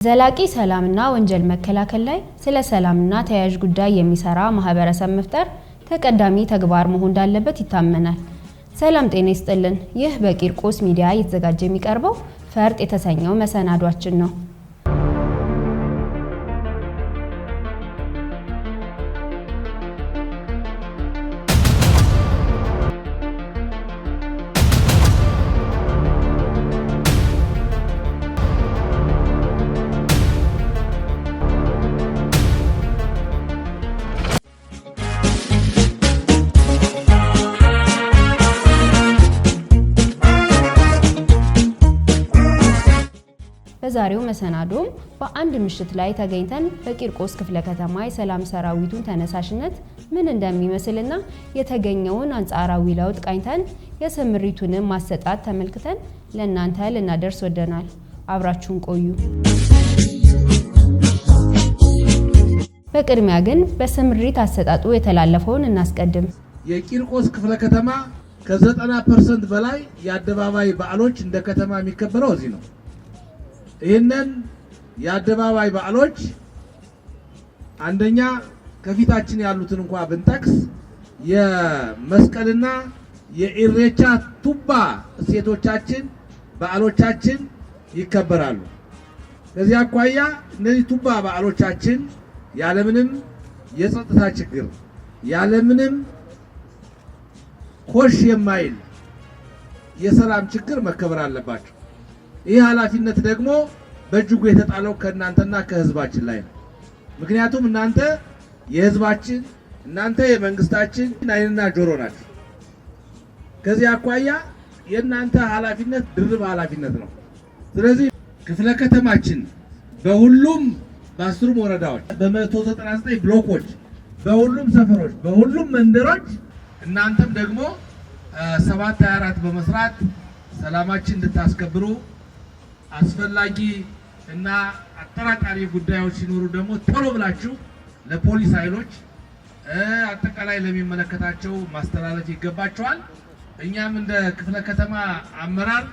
ዘላቂ ሰላምና ወንጀል መከላከል ላይ ስለ ሰላምና ተያያዥ ጉዳይ የሚሰራ ማህበረሰብ መፍጠር ተቀዳሚ ተግባር መሆን እንዳለበት ይታመናል። ሰላም ጤና ይስጥልን። ይህ በቂርቆስ ሚዲያ እየተዘጋጀ የሚቀርበው ፈርጥ የተሰኘው መሰናዷችን ነው። በዛሬው መሰናዶም በአንድ ምሽት ላይ ተገኝተን በቂርቆስ ክፍለ ከተማ የሰላም ሰራዊቱን ተነሳሽነት ምን እንደሚመስልና የተገኘውን አንጻራዊ ለውጥ ቃኝተን የስምሪቱንም ማሰጣት ተመልክተን ለእናንተ ልናደርስ ወደናል። አብራችሁን ቆዩ። በቅድሚያ ግን በስምሪት አሰጣጡ የተላለፈውን እናስቀድም። የቂርቆስ ክፍለ ከተማ ከ90% በላይ የአደባባይ በዓሎች እንደ ከተማ የሚከበረው እዚህ ነው። ይህንን የአደባባይ በዓሎች አንደኛ ከፊታችን ያሉትን እንኳን ብንጠቅስ የመስቀልና የኢሬቻ ቱባ እሴቶቻችን በዓሎቻችን ይከበራሉ። ከዚህ አኳያ እነዚህ ቱባ በዓሎቻችን ያለምንም የጸጥታ ችግር ያለምንም ኮሽ የማይል የሰላም ችግር መከበር አለባቸው። ይህ ኃላፊነት ደግሞ በእጅጉ የተጣለው ከእናንተና ከህዝባችን ላይ ነው። ምክንያቱም እናንተ የህዝባችን እናንተ የመንግስታችን ዓይንና ጆሮ ናችሁ። ከዚህ አኳያ የእናንተ ኃላፊነት ድርብ ኃላፊነት ነው። ስለዚህ ክፍለ ከተማችን በሁሉም በ10 ወረዳዎች በ199 ብሎኮች በሁሉም ሰፈሮች በሁሉም መንደሮች እናንተም ደግሞ 724 በመስራት ሰላማችን እንድታስከብሩ አስፈላጊ እና አጠራጣሪ ጉዳዮች ሲኖሩ ደግሞ ቶሎ ብላችሁ ለፖሊስ ኃይሎች አጠቃላይ ለሚመለከታቸው ማስተላለፍ ይገባቸዋል። እኛም እንደ ክፍለ ከተማ አመራር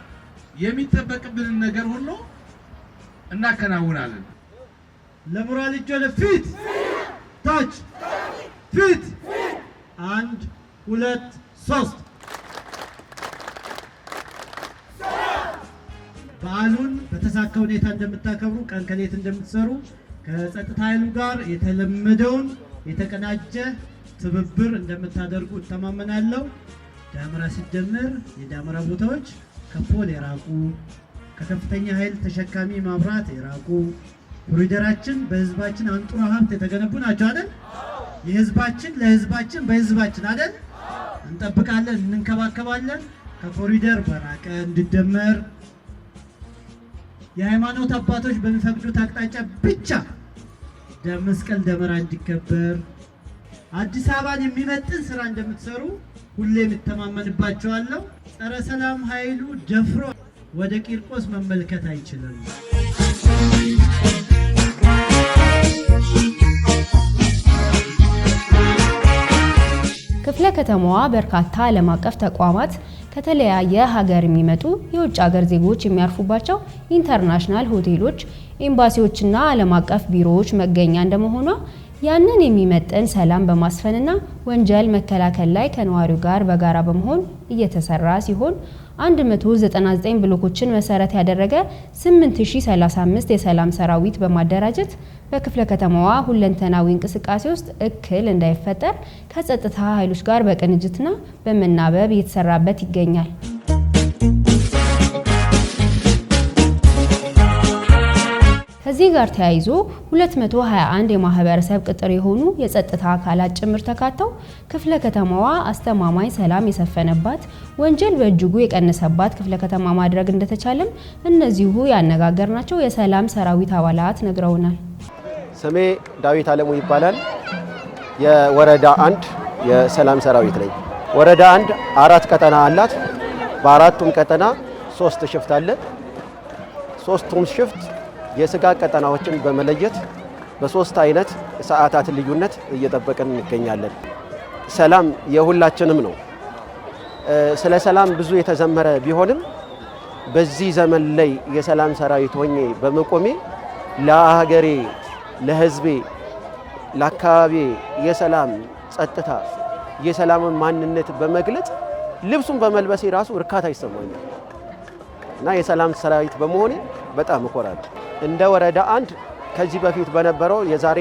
የሚጠበቅብንን ነገር ሁሉ እናከናውናለን። ለሞራል እጆ ለፊት ታች ፊት 1 2 3 በዓሉን በተሳካ ሁኔታ እንደምታከብሩ ቀን ከሌት እንደምትሰሩ ከጸጥታ ኃይሉ ጋር የተለመደውን የተቀናጀ ትብብር እንደምታደርጉ እተማመናለሁ። ዳመራ ሲጀመር የዳመራ ቦታዎች ከፖል የራቁ ከከፍተኛ ኃይል ተሸካሚ ማብራት የራቁ ኮሪደራችን በህዝባችን አንጡራ ሀብት የተገነቡ ናቸው አይደል? የህዝባችን ለህዝባችን በህዝባችን አይደል? እንጠብቃለን፣ እንንከባከባለን። ከኮሪደር በራቀ እንዲደመር የሃይማኖት አባቶች በሚፈቅዱት አቅጣጫ ብቻ መስቀል ደመራ እንዲከበር አዲስ አበባን የሚመጥን ስራ እንደምትሰሩ ሁሌም እተማመንባችኋለሁ። ጸረ ሰላም ኃይሉ ደፍሮ ወደ ቂርቆስ መመልከት አይችልም። ክፍለ ከተማዋ በርካታ ዓለም አቀፍ ተቋማት ከተለያየ ሀገር የሚመጡ የውጭ ሀገር ዜጎች የሚያርፉባቸው ኢንተርናሽናል ሆቴሎች፣ ኤምባሲዎችና ዓለም አቀፍ ቢሮዎች መገኛ እንደመሆኗ ያንን የሚመጥን ሰላም በማስፈንና ወንጀል መከላከል ላይ ከነዋሪው ጋር በጋራ በመሆን እየተሰራ ሲሆን 199 ብሎኮችን መሰረት ያደረገ 8035 የሰላም ሰራዊት በማደራጀት በክፍለ ከተማዋ ሁለንተናዊ እንቅስቃሴ ውስጥ እክል እንዳይፈጠር ከጸጥታ ኃይሎች ጋር በቅንጅትና በመናበብ እየተሰራበት ይገኛል። ከዚህ ጋር ተያይዞ 221 የማህበረሰብ ቅጥር የሆኑ የጸጥታ አካላት ጭምር ተካተው ክፍለ ከተማዋ አስተማማኝ ሰላም የሰፈነባት ወንጀል በእጅጉ የቀነሰባት ክፍለ ከተማ ማድረግ እንደተቻለም እነዚሁ ያነጋገርናቸው የሰላም ሰራዊት አባላት ነግረውናል። ስሜ ዳዊት አለሙ ይባላል። የወረዳ 1 የሰላም ሰራዊት ነኝ። ወረዳ 1 4 ቀጠና አላት። በአራቱም ቀጠና 3 ሽፍት አለ። 3ቱም ሽፍት የስጋ ቀጠናዎችን በመለየት በ3 አይነት ሰዓታት ልዩነት እየጠበቀን እንገኛለን። ሰላም የሁላችንም ነው። ስለ ሰላም ብዙ የተዘመረ ቢሆንም በዚህ ዘመን ላይ የሰላም ሰራዊት ሆኜ በመቆሜ ለሀገሬ ለህዝቤ ለአካባቢ የሰላም ጸጥታ የሰላምን ማንነት በመግለጽ ልብሱን በመልበሴ ራሱ እርካታ ይሰማኛል እና የሰላም ሰራዊት በመሆኔ በጣም እኮራለሁ። እንደ ወረዳ አንድ ከዚህ በፊት በነበረው የዛሬ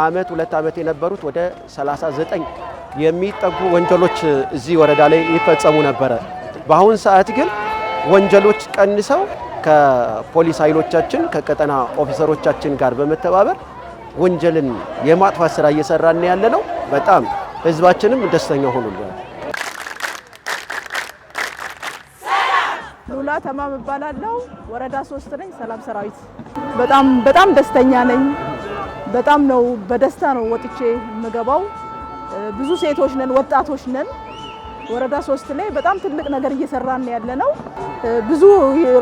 አመት 2 አመት የነበሩት ወደ 39 የሚጠጉ ወንጀሎች እዚህ ወረዳ ላይ ይፈጸሙ ነበረ። በአሁን ሰዓት ግን ወንጀሎች ቀንሰው ከፖሊስ ኃይሎቻችን ከቀጠና ኦፊሰሮቻችን ጋር በመተባበር ወንጀልን የማጥፋት ስራ እየሰራን ያለነው በጣም ህዝባችንም ደስተኛ ሆኖልናል። ሉላ ተማም እባላለሁ። ወረዳ 3 ነኝ። ሰላም ሰራዊት በጣም ደስተኛ ነኝ። በጣም ነው በደስታ ነው ወጥቼ የምገባው። ብዙ ሴቶች ነን፣ ወጣቶች ነን። ወረዳ 3 ላይ በጣም ትልቅ ነገር እየሰራን ያለነው። ብዙ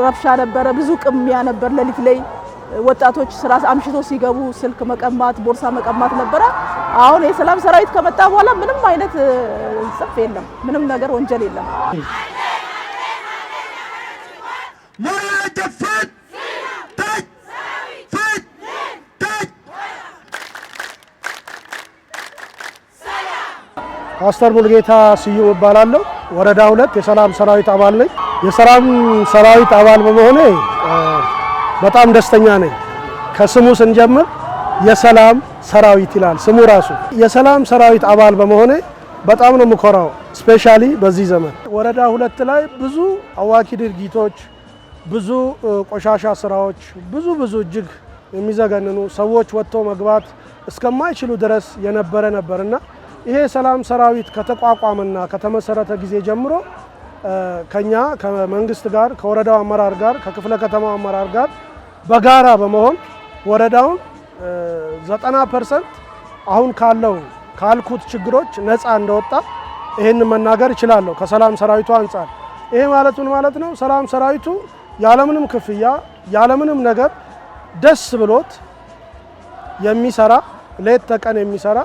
ረብሻ ነበረ፣ ብዙ ቅሚያ ነበር። ሌሊት ላይ ወጣቶች ስራ አምሽቶ ሲገቡ ስልክ መቀማት፣ ቦርሳ መቀማት ነበረ። አሁን የሰላም ሰራዊት ከመጣ በኋላ ምንም አይነት ጽፍ የለም፣ ምንም ነገር ወንጀል የለም። ፓስተር ሙልጌታ ስዩም እባላለሁ። ወረዳ 2 የሰላም ሰራዊት አባል ነኝ። የሰላም ሰራዊት አባል በመሆኔ በጣም ደስተኛ ነኝ። ከስሙ ስንጀምር የሰላም ሰራዊት ይላል ስሙ ራሱ። የሰላም ሰራዊት አባል በመሆኔ በጣም ነው የምኮራው። ስፔሻሊ በዚህ ዘመን ወረዳ 2 ላይ ብዙ አዋኪ ድርጊቶች፣ ብዙ ቆሻሻ ስራዎች፣ ብዙ እጅግ የሚዘገንኑ ሰዎች ወጥቶ መግባት እስከማይችሉ ድረስ የነበረ ነበርና ይሄ ሰላም ሰራዊት ከተቋቋመና ከተመሰረተ ጊዜ ጀምሮ ከኛ ከመንግስት ጋር ከወረዳው አመራር ጋር ከክፍለ ከተማው አመራር ጋር በጋራ በመሆን ወረዳውን 90% አሁን ካልኩት ችግሮች ነፃ እንደወጣ ይሄን መናገር እችላለሁ። ከሰላም ሰራዊቱ አንፃር ይሄ ማለት ነው ሰላም ሰራዊቱ ያለምንም ክፍያ ያለምንም ነገር ደስ ብሎት የሚሰራ ሌት ተቀን የሚሰራ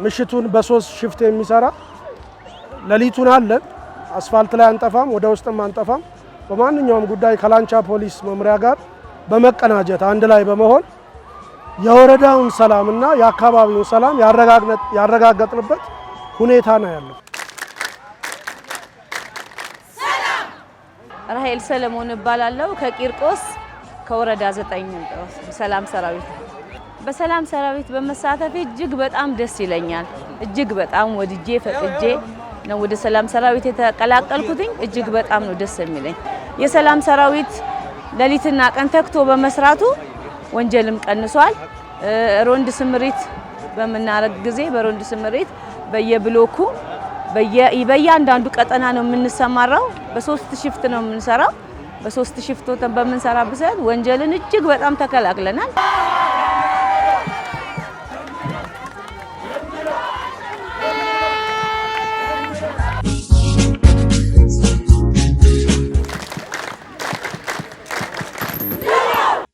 ምሽቱን በ3 ሽፍት የሚሰራ ሌሊቱን አለን አስፋልት ላይ አንጠፋም፣ ወደ ውስጥም አንጠፋም። በማንኛውም ጉዳይ ከላንቻ ፖሊስ መምሪያ ጋር በመቀናጀት አንድ ላይ በመሆን የወረዳውን ሰላምና የአካባቢውን ሰላም ያረጋገጥንበት ሁኔታ ነው ያለው። ራሄል ሰለሞን እባላለሁ ከቂርቆስ ከወረዳ 9 ሰላም ሰራዊት። በሰላም ሰራዊት በመሳተፍ እጅግ በጣም ደስ ይለኛል። እጅግ በጣም ወድጄ ፈቅጄ ነው ወደ ሰላም ሰራዊት የተቀላቀልኩትኝ። እጅግ በጣም ነው ደስ የሚለኝ። የሰላም ሰራዊት ሌሊትና ቀን ተክቶ በመስራቱ ወንጀልም ቀንሷል። ሮንድ ስምሪት በመናረግ ጊዜ በሮንድ ስምሪት በየብሎኩ በየአንዳንዱ ቀጠና ነው የምንሰማራው። በ3 ሽፍት ነው የምንሰራው። በ3 ሽፍት በመንሰራበት ወንጀልን እጅግ በጣም ተከላክለናል።